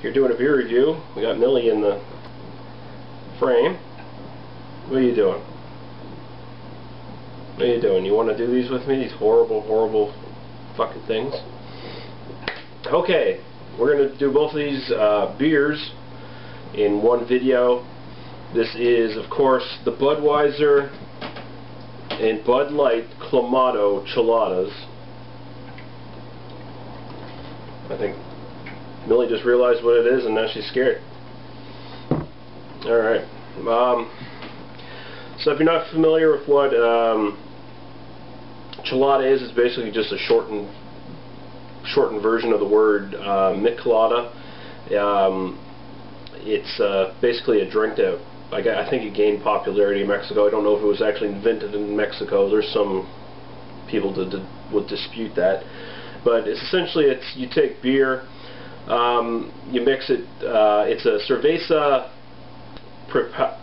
here doing a beer review. We got Millie in the frame. What are you doing? What are you doing? You want to do these with me? These horrible, horrible fucking things? Okay, we're going to do both of these beers in one video. This is, of course, the Budweiser and Bud Light Clamato Cheladas. I think Millie just realized what it is and now she's scared. Alright. So if you're not familiar with what chelada is, it's basically just a shortened version of the word Michelada. It's basically a drink that I think it gained popularity in Mexico. I don't know if it was actually invented in Mexico. There's some people that would dispute that. But it's essentially, you take beer, you mix it. It's a cerveza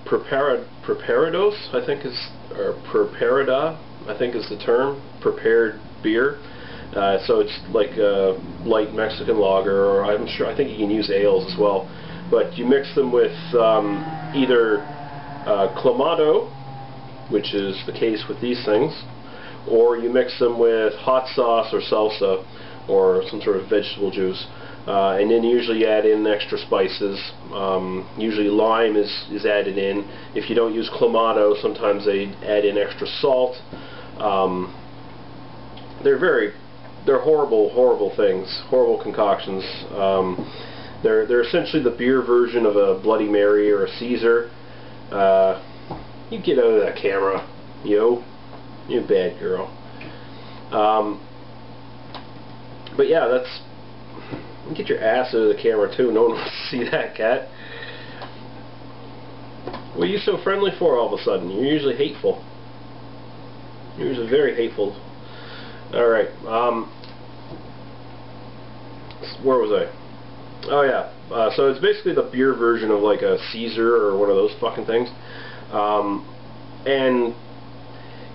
preparados, I think is, or preparada, I think is the term, prepared beer. So it's like a light Mexican lager, or I think you can use ales as well. But you mix them with either Clamato, which is the case with these things, or you mix them with hot sauce or salsa or some sort of vegetable juice. And then usually you add in extra spices. Usually lime is added in. If you don't use Clamato, sometimes they add in extra salt. They're horrible things, horrible concoctions. They're essentially the beer version of a Bloody Mary or a Caesar. You get out of that camera, yo. You bad girl. But yeah, get your ass out of the camera too. No one wants to see that, cat. What are you so friendly for all of a sudden? You're usually hateful. You're usually very hateful. Alright, where was I? Oh yeah, so it's basically the beer version of like a Caesar or one of those fucking things. And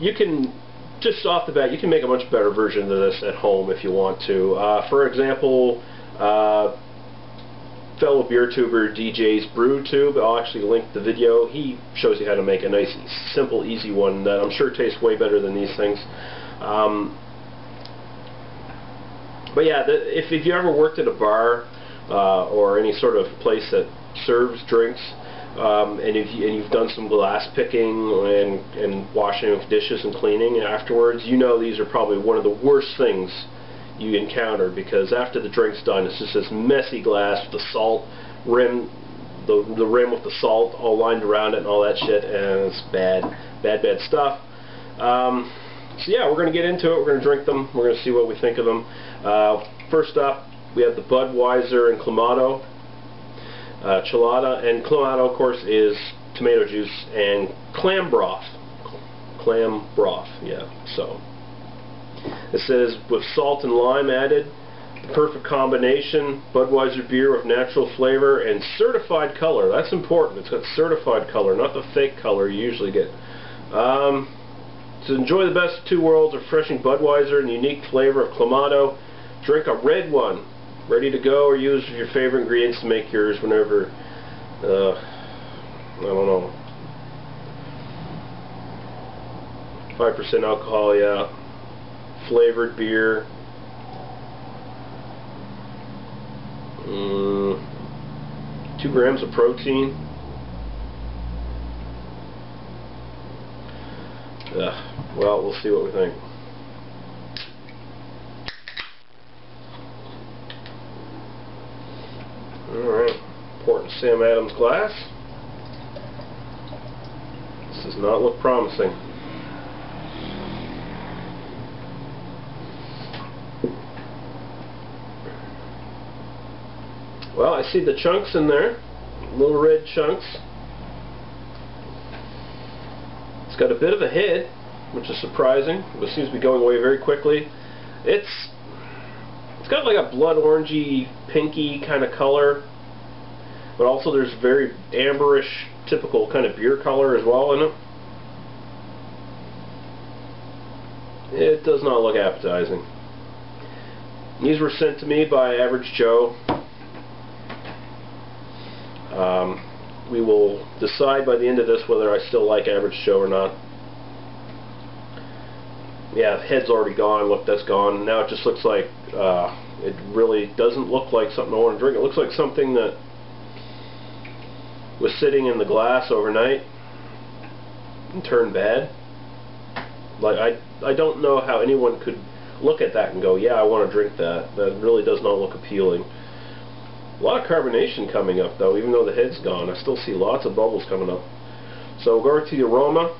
you can, just off the bat, you can make a much better version of this at home if you want to. For example, fellow beer tuber DJ's Brew Tube, I'll actually link the video. He shows you how to make a nice, simple, easy one that I'm sure tastes way better than these things. But yeah, if you ever worked at a bar or any sort of place that serves drinks, and you've done some glass picking and washing of dishes and cleaning afterwards, you know these are probably one of the worst things you encounter, because after the drink's done, it's just this messy glass with the salt rim, the rim with the salt all lined around it and all that shit, and it's bad stuff. So yeah, we're going to get into it. We're going to drink them. We're going to see what we think of them. First up, we have the Budweiser and Clamato Chelada, and Clamato, of course, is tomato juice and clam broth. Clam broth, yeah. So it says with salt and lime added, the perfect combination. Budweiser beer with natural flavor and certified color. That's important. It's got certified color, not the fake color you usually get. To enjoy the best of two worlds, refreshing Budweiser and the unique flavor of Clamato, drink a red one, ready to go, or use your favorite ingredients to make yours whenever, I don't know, 5% alcohol, yeah, flavored beer, 2 grams of protein. Well, we'll see what we think. Alright, pour it in Sam Adams glass. This does not look promising. Well, I see the chunks in there, little red chunks. It's got a bit of a head, which is surprising, but it seems to be going away very quickly. It's got like a blood orangey, pinky kind of color, but also there's very amberish, typical kind of beer color as well in it. It does not look appetizing. These were sent to me by AverageJoe. We will decide by the end of this whether I still like AverageJoe or not. Yeah, the head's already gone. Look, that's gone. Now it just looks like, it really doesn't look like something I want to drink. It looks like something that was sitting in the glass overnight and turned bad. Like, I don't know how anyone could look at that and go, yeah, I want to drink that. That really does not look appealing. A lot of carbonation coming up, though, even though the head's gone. I still see lots of bubbles coming up. So we'll go to the aroma.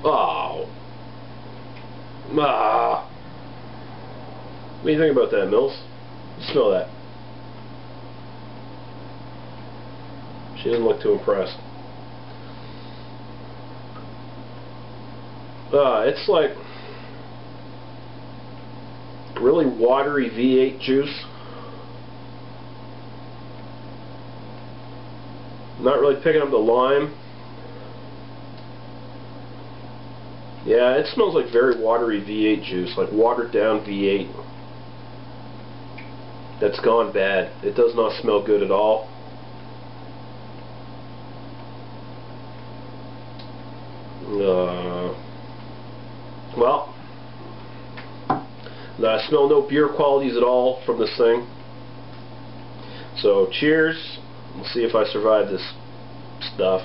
Oh. Ah. What do you think about that, Mills? Smell that. She doesn't look too impressed. It's like really watery V8 juice. Not really picking up the lime. Yeah, it smells like very watery V8 juice, like watered down V8. That's gone bad. It does not smell good at all. Well, I smell no beer qualities at all from this thing. So cheers. We'll see if I survive this stuff.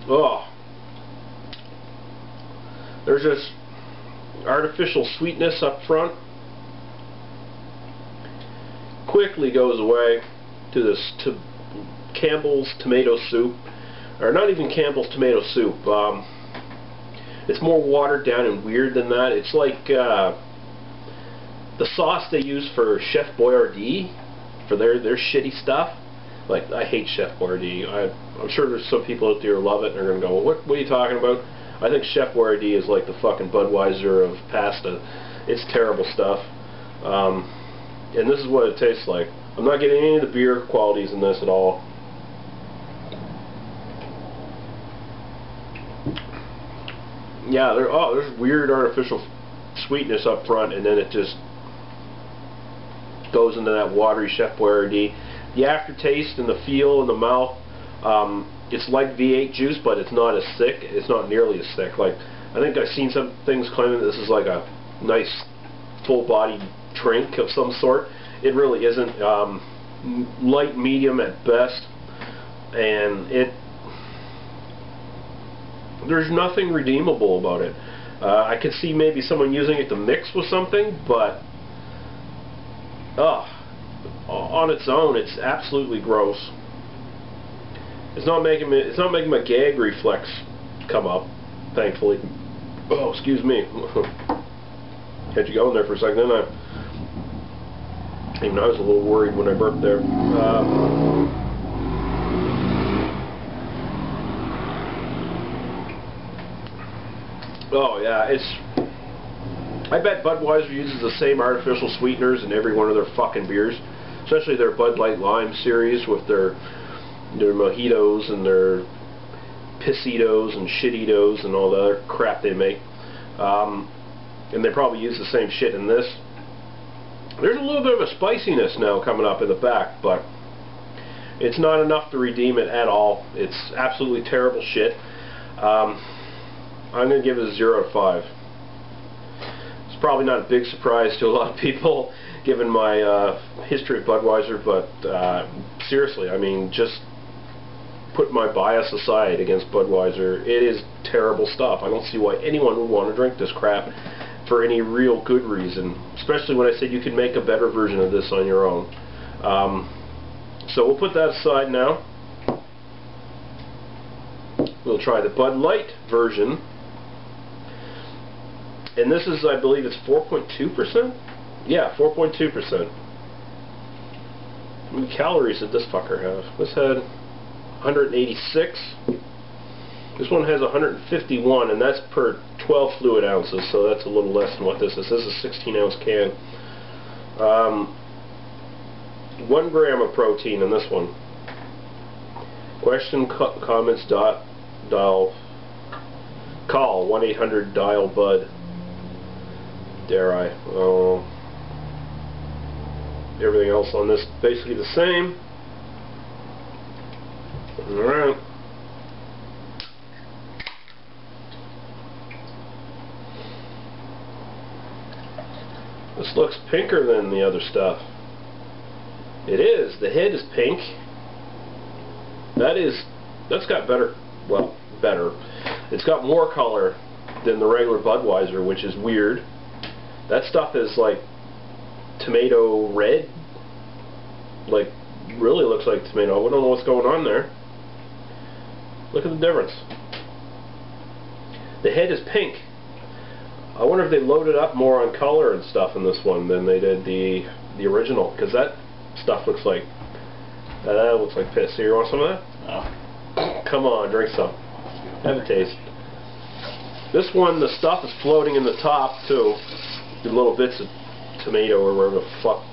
Oh, there's this artificial sweetness up front. Quickly goes away to this Campbell's tomato soup, or not even Campbell's tomato soup. It's more watered down and weird than that. It's like the sauce they use for Chef Boyardee for their shitty stuff. Like, I hate Chef Boyardee. I'm sure there's some people out there who love it and are going to go, well, what are you talking about? I think Chef Boyardee is like the fucking Budweiser of pasta. It's terrible stuff. And this is what it tastes like. I'm not getting any of the beer qualities in this at all. Yeah, there's weird artificial sweetness up front, and then it just goes into that watery Chef Boyardee. The aftertaste and the feel in the mouth, it's like V8 juice, but it's not as thick. It's not nearly as thick. Like, I think I've seen some things claiming that this is like a nice full-bodied drink of some sort. It really isn't. Light medium at best, and there's nothing redeemable about it. I could see maybe someone using it to mix with something, but on its own, it's absolutely gross. It's not making my gag reflex come up, thankfully. Oh, excuse me. Had you going there for a second, didn't I? Even I was a little worried when I burped there. Oh yeah, I bet Budweiser uses the same artificial sweeteners in every one of their fucking beers, especially their Bud Light Lime series with their mojitos and their pissitos and shititos and all the other crap they make. And they probably use the same shit in this. There's a little bit of a spiciness now coming up in the back, but it's not enough to redeem it at all. It's absolutely terrible shit. I'm going to give it a 0 out of 5. It's probably not a big surprise to a lot of people, given my history of Budweiser, but seriously, I mean, just put my bias aside against Budweiser. It is terrible stuff. I don't see why anyone would want to drink this crap for any real good reason, especially when I said you could make a better version of this on your own. So we'll put that aside now. We'll try the Bud Light version, and this is, I believe it's 4.2%? Yeah, 4.2%. How many calories did this fucker have? This had 186. This one has 151, and that's per 12 fluid ounces, so that's a little less than what this is. This is a 16-ounce can. 1 gram of protein in this one. Question, comments, dial Call 1-800-DIAL-BUD. Dare I? Oh. Everything else on this basically the same. Alright. This looks pinker than the other stuff. It is. The head is pink. That's got better, well, better. It's got more color than the regular Budweiser, which is weird. That stuff is like tomato red. Like, really looks like tomato. I don't know what's going on there. Look at the difference. The head is pink. I wonder if they loaded up more on color and stuff in this one than they did the original, because that stuff looks like piss. So you want some of that? No. Come on, drink some. Have a taste. This one, the stuff is floating in the top too. The little bits of tomato or whatever the fuck.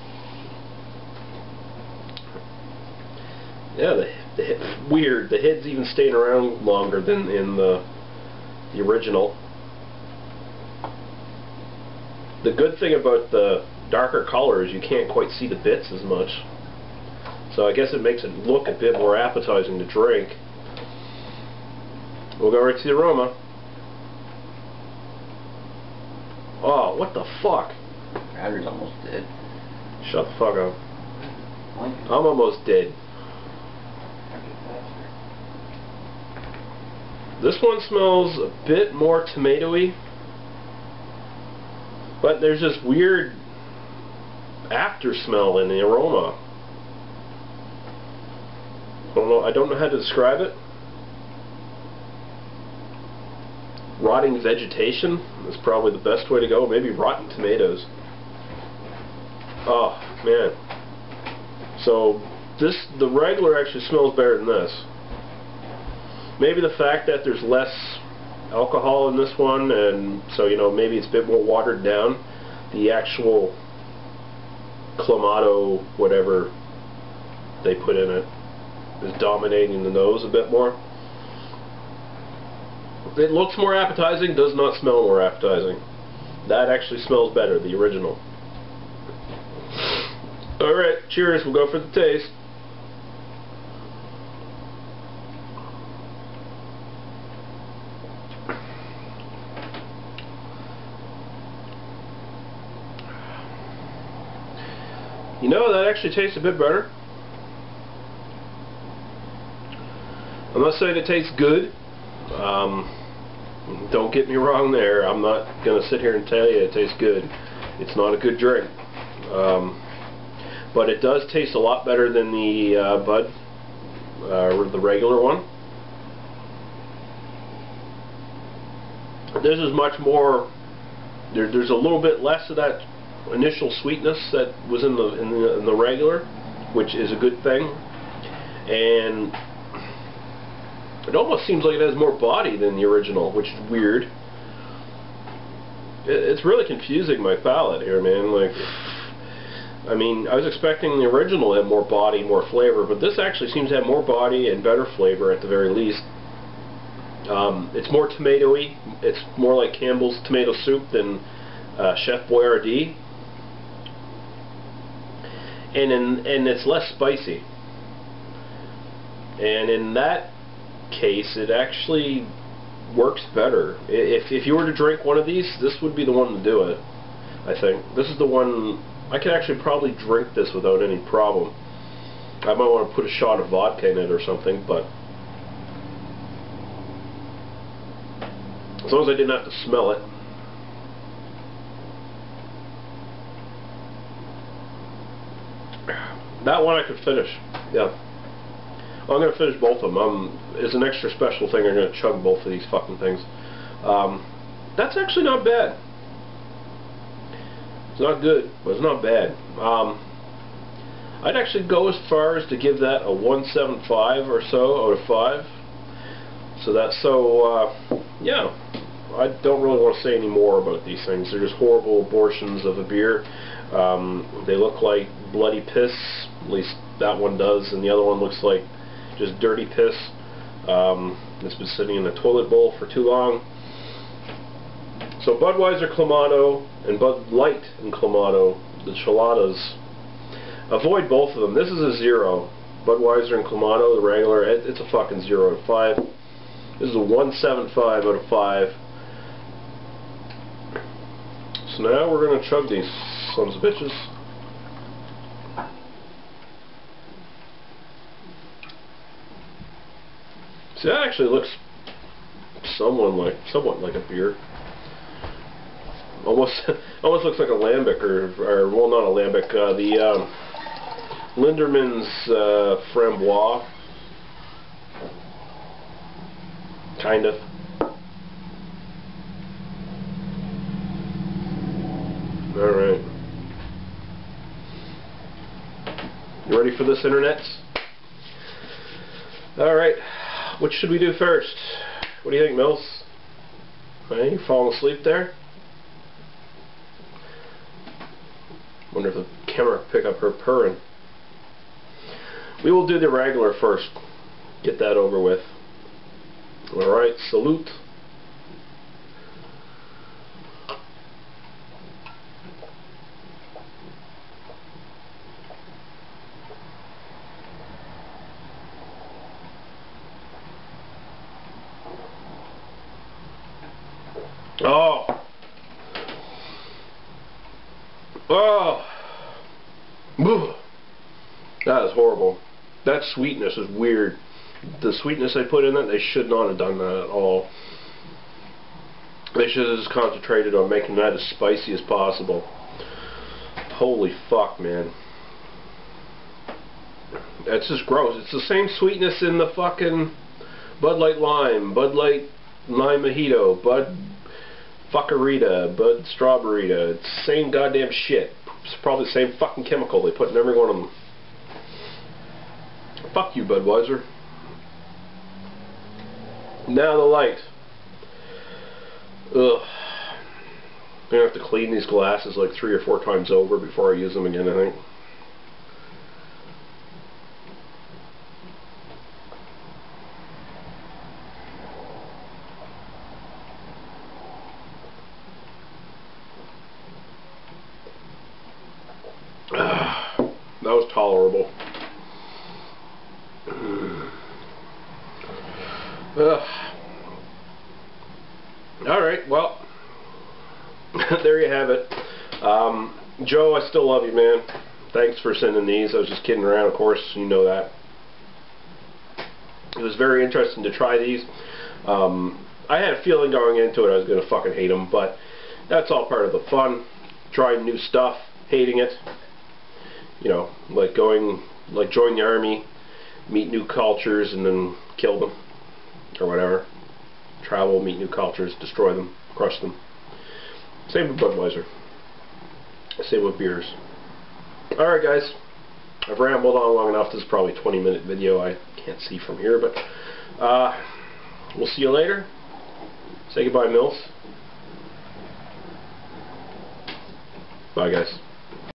Yeah, weird. The head's even staying around longer than in the original. The good thing about the darker color is you can't quite see the bits as much. So I guess it makes it look a bit more appetizing to drink. We'll go right to the aroma. Oh, what the fuck? Battery's almost dead. Shut the fuck up. I'm almost dead. This one smells a bit more tomatoey, but there's this weird after smell in the aroma. I don't know how to describe it. Rotting vegetation is probably the best way to go. Maybe rotten tomatoes. Oh man. So the regular actually smells better than this. Maybe the fact that there's less alcohol in this one, and so maybe it's a bit more watered down. The actual Clamato whatever they put in it is dominating the nose a bit more. It looks more appetizing, does not smell more appetizing. That actually smells better, the original. Alright, cheers, we'll go for the taste. That actually tastes a bit better. I'm not saying it tastes good. Don't get me wrong there. I'm not going to sit here and tell you it tastes good. It's not a good drink. But it does taste a lot better than the Bud, or the regular one. This is much more, there's a little bit less of that initial sweetness that was in the regular, which is a good thing. And it almost seems like it has more body than the original, which is weird. It's really confusing my palate here, man. Like, I mean, I was expecting the original to have more body, more flavor, but this actually seems to have more body and better flavor at the very least. It's more tomatoey. It's more like Campbell's tomato soup than Chef Boyardee. And it's less spicy. And in that case, it actually works better. If you were to drink one of these, this would be the one to do it, I think. This is the one, I could actually probably drink this without any problem. I might want to put a shot of vodka in it or something, but as long as I didn't have to smell it. That one I could finish, yeah. I'm going to finish both of them. As an extra special thing, I'm going to chug both of these fucking things. That's actually not bad. It's not good, but it's not bad. I'd actually go as far as to give that a 1.75 or so out of 5. Yeah. I don't really want to say any more about these things. They're just horrible abortions of a beer. They look like bloody piss, at least that one does, and the other one looks like just dirty piss. It's been sitting in the toilet bowl for too long. So Budweiser, Clamato, and Bud Light and Clamato, the Cheladas. Avoid both of them. This is a 0. Budweiser and Clamato, the regular, it's a fucking 0 out of 5. This is a 175 out of 5. So now we're going to chug these sons of bitches. See, that actually looks somewhat like a beer. Almost looks like a lambic, or well, not a lambic. The Linderman's Framboise, kind of. All right. You ready for this, internets? All right. What should we do first? What do you think, Mills? Hey, you falling asleep there? Wonder if the camera will pick up her purring. We will do the regular first. Get that over with. Alright, salute. Oh! Oh! That is horrible. That sweetness is weird. The sweetness they put in it, they should not have done that at all. They should have just concentrated on making that as spicy as possible. Holy fuck, man. That's just gross. It's the same sweetness in the fucking Bud Light Lime, Bud Light Lime Mojito, Bud Fuckerita, Bud Strawberryta. It's the same goddamn shit. It's probably the same fucking chemical they put in every one of them. Fuck you, Budweiser. Now the light. Ugh. I'm gonna have to clean these glasses like 3 or 4 times over before I use them again, I think. That was tolerable. Alright, well, there you have it. Joe, I still love you, man. Thanks for sending these. I was just kidding around, of course, you know that. It was very interesting to try these. I had a feeling going into it I was going to fucking hate them, but that's all part of the fun. Trying new stuff, hating it. You know, like join the army, meet new cultures, and then kill them, or whatever. Travel, meet new cultures, destroy them, crush them. Same with Budweiser. Same with beers. Alright guys, I've rambled on long enough. This is probably a 20-minute video. I can't see from here, but we'll see you later. Say goodbye, Mills. Bye guys.